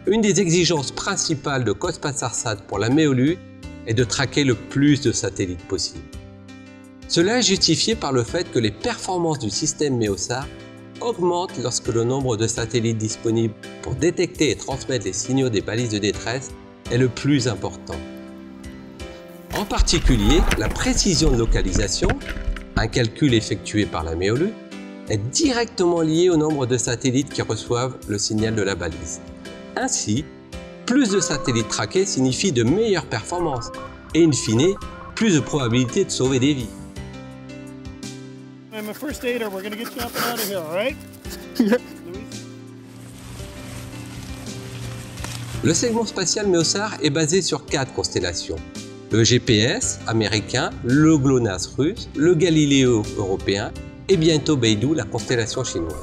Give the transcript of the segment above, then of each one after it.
Une des exigences principales de Cospasarsat pour la Méolu est de traquer le plus de satellites possible. Cela est justifié par le fait que les performances du système Meosar augmentent lorsque le nombre de satellites disponibles pour détecter et transmettre les signaux des balises de détresse est le plus important. En particulier, la précision de localisation, un calcul effectué par la Méolu, est directement liée au nombre de satellites qui reçoivent le signal de la balise. Ainsi, plus de satellites traqués signifie de meilleures performances et in fine, plus de probabilité de sauver des vies. I'm a first aider. We're going to get you up and out of here, all right? Le segment spatial Meosar est basé sur 4 constellations. Le GPS américain, le GLONASS russe, le Galileo européen et bientôt Beidou, la constellation chinoise.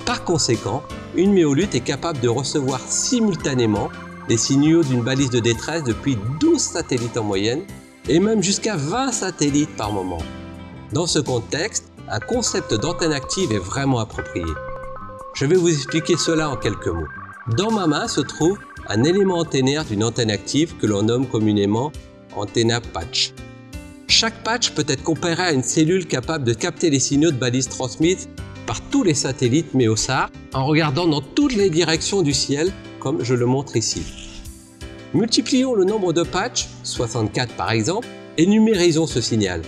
Par conséquent, une méolute est capable de recevoir simultanément les signaux d'une balise de détresse depuis 12 satellites en moyenne et même jusqu'à 20 satellites par moment. Dans ce contexte, un concept d'antenne active est vraiment approprié. Je vais vous expliquer cela en quelques mots. Dans ma main se trouve un élément antennaire d'une antenne active que l'on nomme communément antenna patch. Chaque patch peut être comparé à une cellule capable de capter les signaux de balises transmises par tous les satellites Meosar en regardant dans toutes les directions du ciel, comme je le montre ici. Multiplions le nombre de patchs, 64 par exemple, et numérisons ce signal.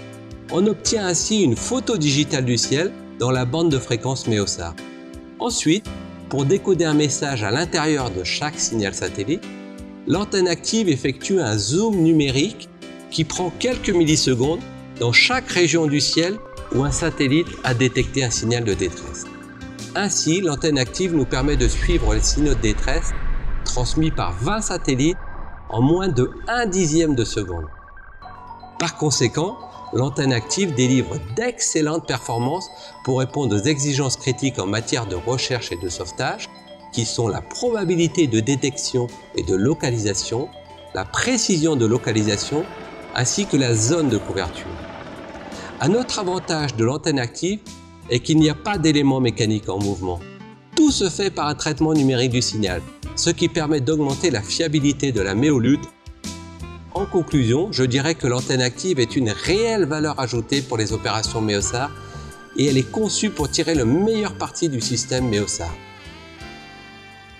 On obtient ainsi une photo digitale du ciel dans la bande de fréquence Meosar. Ensuite, pour décoder un message à l'intérieur de chaque signal satellite, l'antenne active effectue un zoom numérique qui prend quelques millisecondes dans chaque région du ciel où un satellite a détecté un signal de détresse. Ainsi, l'antenne active nous permet de suivre les signaux de détresse transmis par 20 satellites en moins de 1/10 de seconde. Par conséquent, l'antenne active délivre d'excellentes performances pour répondre aux exigences critiques en matière de recherche et de sauvetage, qui sont la probabilité de détection et de localisation, la précision de localisation, ainsi que la zone de couverture. Un autre avantage de l'antenne active est qu'il n'y a pas d'éléments mécaniques en mouvement. Tout se fait par un traitement numérique du signal, ce qui permet d'augmenter la fiabilité de la méolute. En conclusion, je dirais que l'antenne active est une réelle valeur ajoutée pour les opérations Meosar et elle est conçue pour tirer le meilleur parti du système Meosar.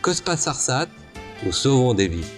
Cospasarsat, nous sauvons des vies.